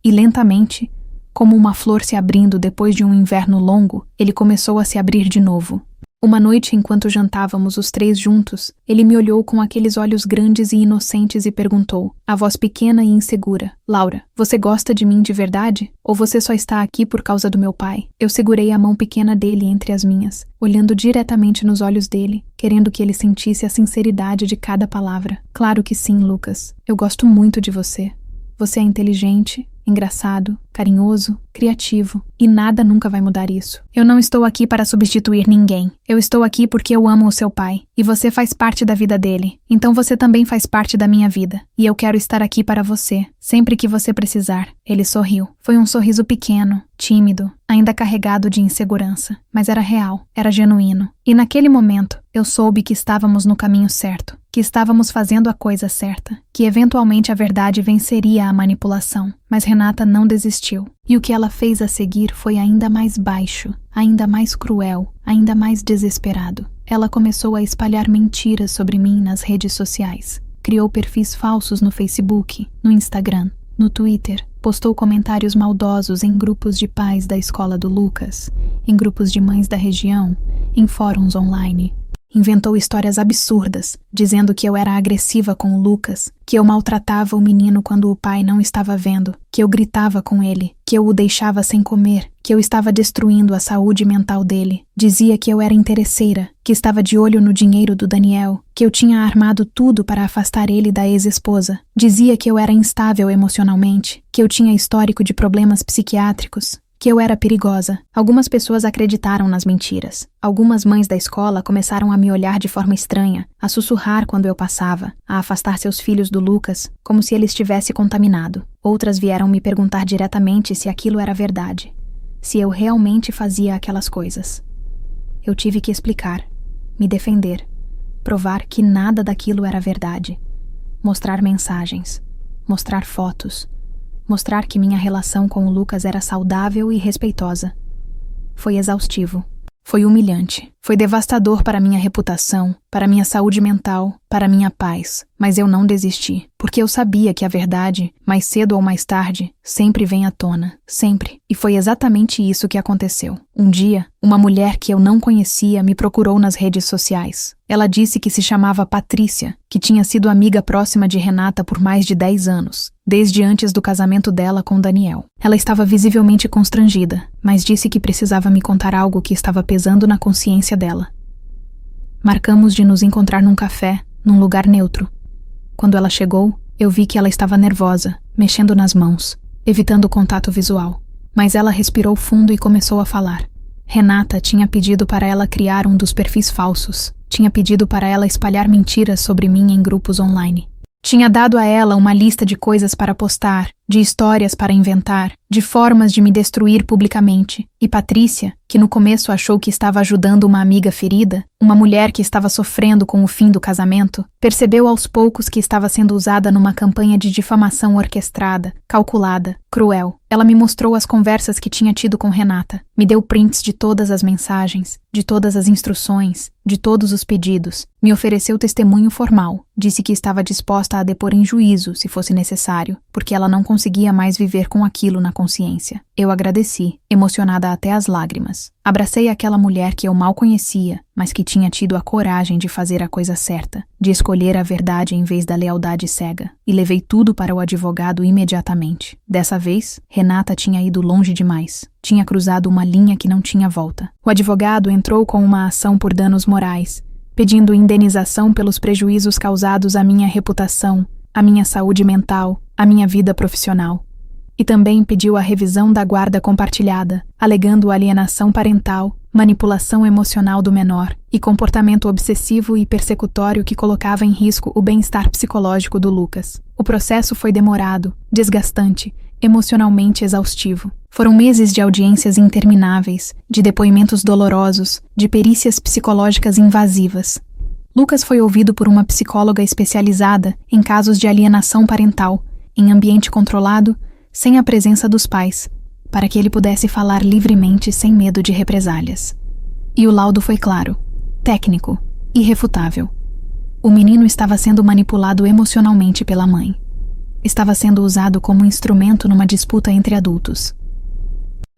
E lentamente, como uma flor se abrindo depois de um inverno longo, ele começou a se abrir de novo. Uma noite, enquanto jantávamos os 3 juntos, ele me olhou com aqueles olhos grandes e inocentes e perguntou, a voz pequena e insegura: "Laura, você gosta de mim de verdade? Ou você só está aqui por causa do meu pai?" Eu segurei a mão pequena dele entre as minhas, olhando diretamente nos olhos dele, querendo que ele sentisse a sinceridade de cada palavra. "Claro que sim, Lucas. Eu gosto muito de você. Você é inteligente, engraçado, carinhoso, criativo, e nada nunca vai mudar isso. Eu não estou aqui para substituir ninguém. Eu estou aqui porque eu amo o seu pai, e você faz parte da vida dele. Então você também faz parte da minha vida, e eu quero estar aqui para você, sempre que você precisar." Ele sorriu. Foi um sorriso pequeno, tímido, ainda carregado de insegurança, mas era real, era genuíno. E naquele momento, eu soube que estávamos no caminho certo, que estávamos fazendo a coisa certa, que eventualmente a verdade venceria a manipulação. Mas Renata não desistiu. E o que ela fez a seguir foi ainda mais baixo, ainda mais cruel, ainda mais desesperado. Ela começou a espalhar mentiras sobre mim nas redes sociais. Criou perfis falsos no Facebook, no Instagram, no Twitter. Postou comentários maldosos em grupos de pais da escola do Lucas, em grupos de mães da região, em fóruns online. Inventou histórias absurdas, dizendo que eu era agressiva com o Lucas, que eu maltratava o menino quando o pai não estava vendo, que eu gritava com ele, que eu o deixava sem comer, que eu estava destruindo a saúde mental dele. Dizia que eu era interesseira, que estava de olho no dinheiro do Daniel, que eu tinha armado tudo para afastar ele da ex-esposa. Dizia que eu era instável emocionalmente, que eu tinha histórico de problemas psiquiátricos, que eu era perigosa. Algumas pessoas acreditaram nas mentiras. Algumas mães da escola começaram a me olhar de forma estranha, a sussurrar quando eu passava, a afastar seus filhos do Lucas, como se ele estivesse contaminado. Outras vieram me perguntar diretamente se aquilo era verdade, se eu realmente fazia aquelas coisas. Eu tive que explicar, me defender, provar que nada daquilo era verdade, mostrar mensagens, mostrar fotos, mostrar que minha relação com o Lucas era saudável e respeitosa. Foi exaustivo. Foi humilhante. Foi devastador para minha reputação, para minha saúde mental, para minha paz. Mas eu não desisti, porque eu sabia que a verdade, mais cedo ou mais tarde, sempre vem à tona. Sempre. E foi exatamente isso que aconteceu. Um dia, uma mulher que eu não conhecia me procurou nas redes sociais. Ela disse que se chamava Patrícia, que tinha sido amiga próxima de Renata por mais de 10 anos, desde antes do casamento dela com Daniel. Ela estava visivelmente constrangida, mas disse que precisava me contar algo que estava pesando na consciência dela. Marcamos de nos encontrar num café, num lugar neutro. Quando ela chegou, eu vi que ela estava nervosa, mexendo nas mãos, evitando o contato visual. Mas ela respirou fundo e começou a falar. Renata tinha pedido para ela criar um dos perfis falsos. Tinha pedido para ela espalhar mentiras sobre mim em grupos online. Tinha dado a ela uma lista de coisas para postar, de histórias para inventar, de formas de me destruir publicamente. E Patrícia, que no começo achou que estava ajudando uma amiga ferida, uma mulher que estava sofrendo com o fim do casamento, percebeu aos poucos que estava sendo usada numa campanha de difamação orquestrada, calculada, cruel. Ela me mostrou as conversas que tinha tido com Renata, me deu prints de todas as mensagens, de todas as instruções, de todos os pedidos, me ofereceu testemunho formal, disse que estava disposta a depor em juízo se fosse necessário, porque ela não conseguia mais viver com aquilo na consciência. Eu agradeci, emocionada até as lágrimas. Abracei aquela mulher que eu mal conhecia, mas que tinha tido a coragem de fazer a coisa certa, de escolher a verdade em vez da lealdade cega, e levei tudo para o advogado imediatamente. Dessa vez, Renata tinha ido longe demais. Tinha cruzado uma linha que não tinha volta. O advogado entrou com uma ação por danos morais, pedindo indenização pelos prejuízos causados à minha reputação, à minha saúde mental, à minha vida profissional. E também pediu a revisão da guarda compartilhada, alegando alienação parental, manipulação emocional do menor e comportamento obsessivo e persecutório que colocava em risco o bem-estar psicológico do Lucas. O processo foi demorado, desgastante, emocionalmente exaustivo. Foram meses de audiências intermináveis, de depoimentos dolorosos, de perícias psicológicas invasivas. Lucas foi ouvido por uma psicóloga especializada em casos de alienação parental, em ambiente controlado, sem a presença dos pais, para que ele pudesse falar livremente sem medo de represálias. E o laudo foi claro, técnico, irrefutável. O menino estava sendo manipulado emocionalmente pela mãe. Estava sendo usado como instrumento numa disputa entre adultos.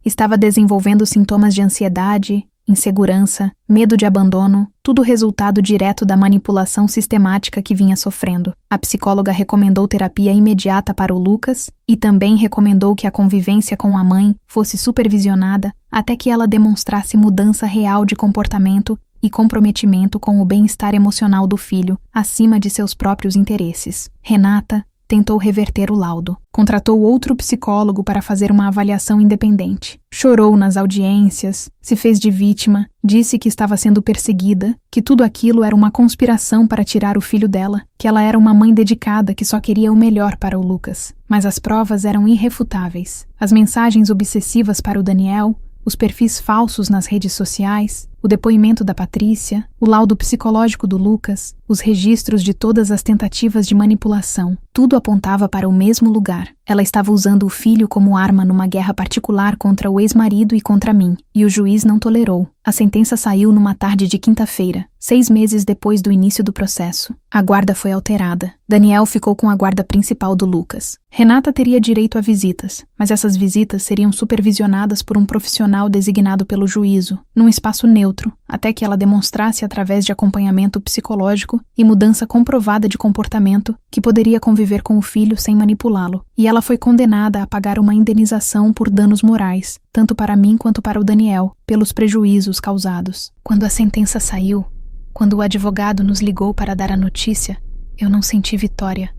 Estava desenvolvendo sintomas de ansiedade, insegurança, medo de abandono, tudo resultado direto da manipulação sistemática que vinha sofrendo. A psicóloga recomendou terapia imediata para o Lucas e também recomendou que a convivência com a mãe fosse supervisionada até que ela demonstrasse mudança real de comportamento e comprometimento com o bem-estar emocional do filho, acima de seus próprios interesses. Renata tentou reverter o laudo. Contratou outro psicólogo para fazer uma avaliação independente. Chorou nas audiências, se fez de vítima, disse que estava sendo perseguida, que tudo aquilo era uma conspiração para tirar o filho dela, que ela era uma mãe dedicada que só queria o melhor para o Lucas. Mas as provas eram irrefutáveis. As mensagens obsessivas para o Daniel, os perfis falsos nas redes sociais, o depoimento da Patrícia, o laudo psicológico do Lucas, os registros de todas as tentativas de manipulação, tudo apontava para o mesmo lugar. Ela estava usando o filho como arma numa guerra particular contra o ex-marido e contra mim, e o juiz não tolerou. A sentença saiu numa tarde de quinta-feira, 6 meses depois do início do processo. A guarda foi alterada. Daniel ficou com a guarda principal do Lucas. Renata teria direito a visitas, mas essas visitas seriam supervisionadas por um profissional designado pelo juízo, num espaço neutro, até que ela demonstrasse através de acompanhamento psicológico e mudança comprovada de comportamento que poderia conviver com o filho sem manipulá-lo. E ela foi condenada a pagar uma indenização por danos morais, tanto para mim quanto para o Daniel, pelos prejuízos causados. Quando a sentença saiu, quando o advogado nos ligou para dar a notícia, eu não senti vitória,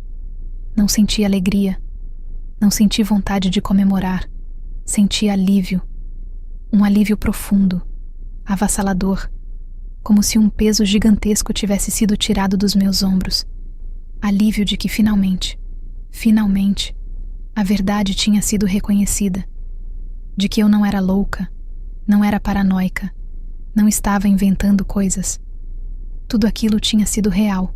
não senti alegria, não senti vontade de comemorar, senti alívio, um alívio profundo, avassalador, como se um peso gigantesco tivesse sido tirado dos meus ombros. Alívio de que finalmente, a verdade tinha sido reconhecida, de que eu não era louca, não era paranoica, não estava inventando coisas. Tudo aquilo tinha sido real.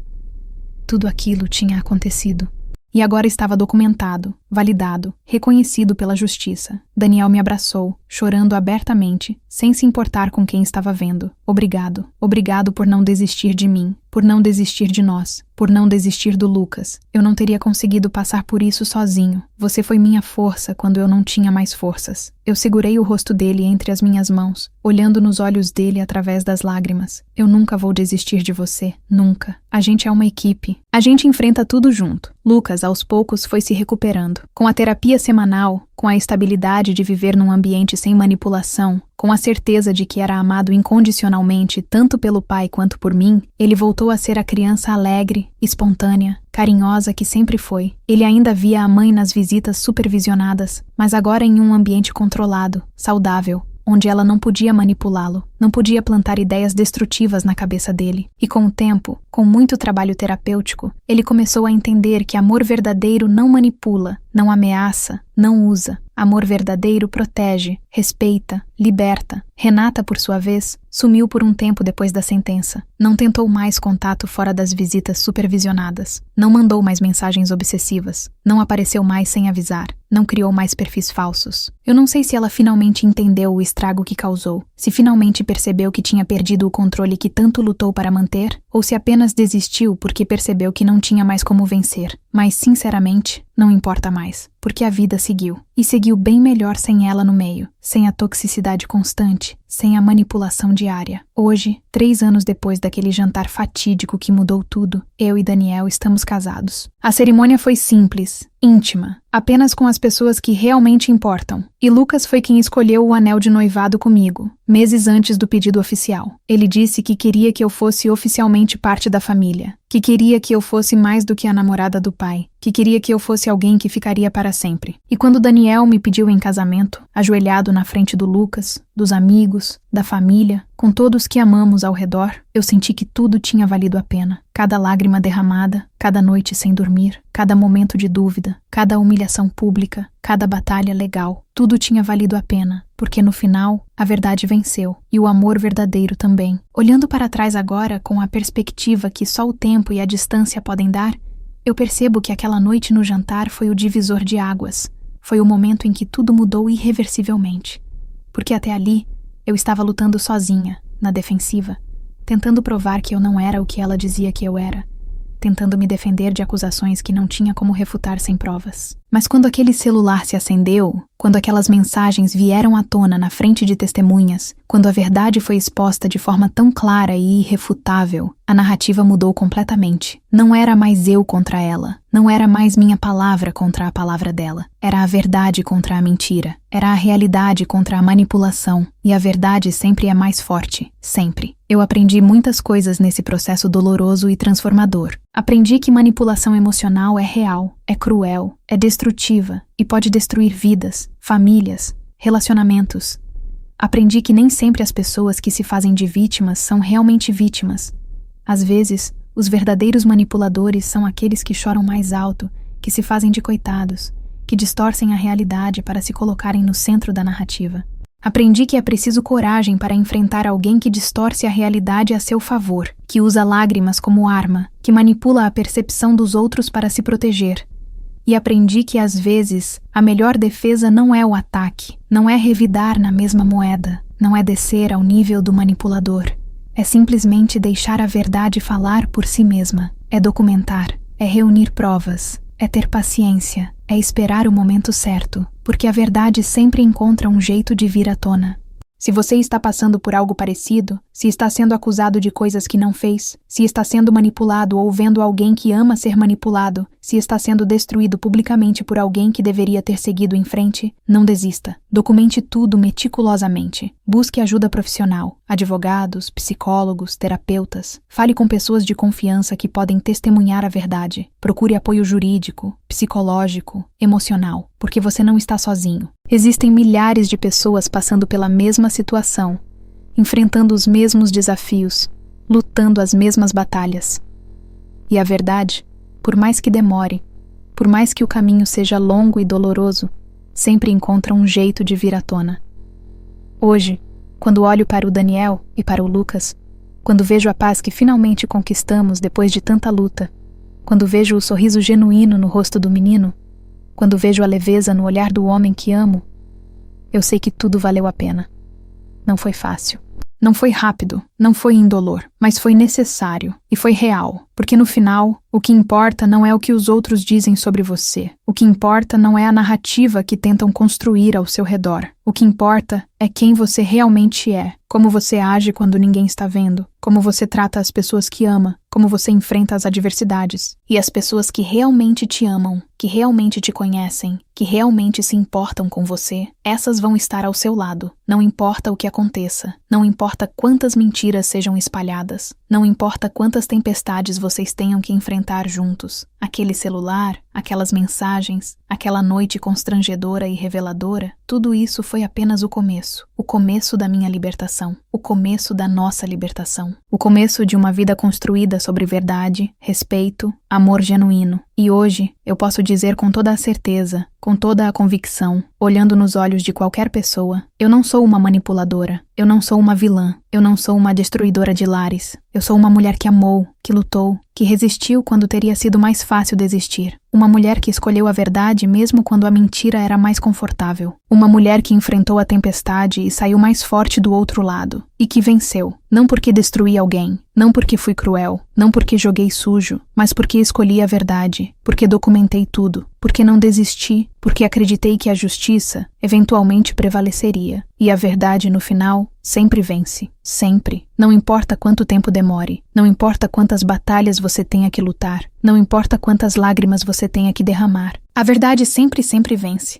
Tudo aquilo tinha acontecido. E agora estava documentado, validado, reconhecido pela justiça. Daniel me abraçou, chorando abertamente, sem se importar com quem estava vendo. Obrigado. Obrigado por não desistir de mim, por não desistir de nós, por não desistir do Lucas. Eu não teria conseguido passar por isso sozinho. Você foi minha força quando eu não tinha mais forças. Eu segurei o rosto dele entre as minhas mãos, olhando nos olhos dele através das lágrimas. Eu nunca vou desistir de você, nunca. A gente é uma equipe. A gente enfrenta tudo junto. Lucas, aos poucos, foi se recuperando. Com a terapia semanal, com a estabilidade de viver num ambiente sem manipulação, com a certeza de que era amado incondicionalmente tanto pelo pai quanto por mim, ele voltou a ser a criança alegre, espontânea, carinhosa que sempre foi. Ele ainda via a mãe nas visitas supervisionadas, mas agora em um ambiente controlado, saudável, onde ela não podia manipulá-lo, não podia plantar ideias destrutivas na cabeça dele. E com o tempo, com muito trabalho terapêutico, ele começou a entender que amor verdadeiro não manipula, não ameaça, não usa. Amor verdadeiro protege, respeita, liberta. Renata, por sua vez, sumiu por um tempo depois da sentença. Não tentou mais contato fora das visitas supervisionadas. Não mandou mais mensagens obsessivas. Não apareceu mais sem avisar. Não criou mais perfis falsos. Eu não sei se ela finalmente entendeu o estrago que causou, se finalmente percebeu que tinha perdido o controle que tanto lutou para manter, ou se apenas desistiu porque percebeu que não tinha mais como vencer. Mas, sinceramente, não importa mais, porque a vida seguiu. E seguiu bem melhor sem ela no meio, sem a toxicidade constante, sem a manipulação diária. Hoje, 3 anos depois daquele jantar fatídico que mudou tudo, eu e Daniel estamos casados. A cerimônia foi simples, íntima, apenas com as pessoas que realmente importam. E Lucas foi quem escolheu o anel de noivado comigo, meses antes do pedido oficial. Ele disse que queria que eu fosse oficialmente parte da família, que queria que eu fosse mais do que a namorada do pai, que queria que eu fosse alguém que ficaria para sempre. E quando Daniel me pediu em casamento, ajoelhado na frente do Lucas, dos amigos, da família, com todos que amamos ao redor, eu senti que tudo tinha valido a pena. Cada lágrima derramada, cada noite sem dormir, cada momento de dúvida, cada humilhação pública, cada batalha legal, tudo tinha valido a pena, porque no final, a verdade venceu, e o amor verdadeiro também. Olhando para trás agora, com a perspectiva que só o tempo e a distância podem dar, eu percebo que aquela noite no jantar foi o divisor de águas. Foi o momento em que tudo mudou irreversivelmente. Porque até ali, eu estava lutando sozinha, na defensiva, tentando provar que eu não era o que ela dizia que eu era, tentando me defender de acusações que não tinha como refutar sem provas. Mas quando aquele celular se acendeu, quando aquelas mensagens vieram à tona na frente de testemunhas, quando a verdade foi exposta de forma tão clara e irrefutável, a narrativa mudou completamente. Não era mais eu contra ela, não era mais minha palavra contra a palavra dela. Era a verdade contra a mentira, era a realidade contra a manipulação, e a verdade sempre é mais forte, sempre. Eu aprendi muitas coisas nesse processo doloroso e transformador. Aprendi que manipulação emocional é real, é cruel, é destrutiva e pode destruir vidas, famílias, relacionamentos. Aprendi que nem sempre as pessoas que se fazem de vítimas são realmente vítimas. Às vezes, os verdadeiros manipuladores são aqueles que choram mais alto, que se fazem de coitados, que distorcem a realidade para se colocarem no centro da narrativa. Aprendi que é preciso coragem para enfrentar alguém que distorce a realidade a seu favor, que usa lágrimas como arma, que manipula a percepção dos outros para se proteger. E aprendi que, às vezes, a melhor defesa não é o ataque, não é revidar na mesma moeda, não é descer ao nível do manipulador. É simplesmente deixar a verdade falar por si mesma, é documentar, é reunir provas, é ter paciência, é esperar o momento certo, porque a verdade sempre encontra um jeito de vir à tona. Se você está passando por algo parecido, se está sendo acusado de coisas que não fez, se está sendo manipulado ou vendo alguém que ama ser manipulado, se está sendo destruído publicamente por alguém que deveria ter seguido em frente, não desista. Documente tudo meticulosamente. Busque ajuda profissional, advogados, psicólogos, terapeutas. Fale com pessoas de confiança que podem testemunhar a verdade. Procure apoio jurídico, psicológico, emocional, porque você não está sozinho. Existem milhares de pessoas passando pela mesma situação, enfrentando os mesmos desafios, lutando as mesmas batalhas. E a verdade, por mais que demore, por mais que o caminho seja longo e doloroso, sempre encontra um jeito de vir à tona. Hoje, quando olho para o Daniel e para o Lucas, quando vejo a paz que finalmente conquistamos depois de tanta luta, quando vejo o sorriso genuíno no rosto do menino, quando vejo a leveza no olhar do homem que amo, eu sei que tudo valeu a pena. Não foi fácil. Não foi rápido, não foi indolor, mas foi necessário e foi real, porque no final, o que importa não é o que os outros dizem sobre você. O que importa não é a narrativa que tentam construir ao seu redor. O que importa é quem você realmente é, como você age quando ninguém está vendo, como você trata as pessoas que ama, como você enfrenta as adversidades. E as pessoas que realmente te amam, que realmente te conhecem, que realmente se importam com você, essas vão estar ao seu lado. Não importa o que aconteça, não importa quantas mentiras sejam espalhadas, não importa quantas tempestades vocês tenham que enfrentar juntos. Aquele celular, aquelas mensagens, aquela noite constrangedora e reveladora, tudo isso foi apenas o começo da minha libertação, o começo da nossa libertação, o começo de uma vida construída sobre verdade, respeito, amor genuíno. E hoje eu posso dizer com toda a certeza, com toda a convicção, olhando nos olhos de qualquer pessoa, eu não sou uma manipuladora, eu não sou uma vilã, eu não sou uma destruidora de lares, eu sou uma mulher que amou, que lutou, que resistiu quando teria sido mais fácil desistir. Uma mulher que escolheu a verdade mesmo quando a mentira era mais confortável. Uma mulher que enfrentou a tempestade e saiu mais forte do outro lado. E que venceu. Não porque destruí alguém, não porque fui cruel, não porque joguei sujo, mas porque escolhi a verdade, porque documentei tudo, porque não desisti, porque acreditei que a justiça eventualmente prevaleceria. E a verdade, no final, sempre vence. Sempre. Não importa quanto tempo demore. Não importa quantas batalhas você tenha que lutar. Não importa quantas lágrimas você tenha que derramar. A verdade sempre vence.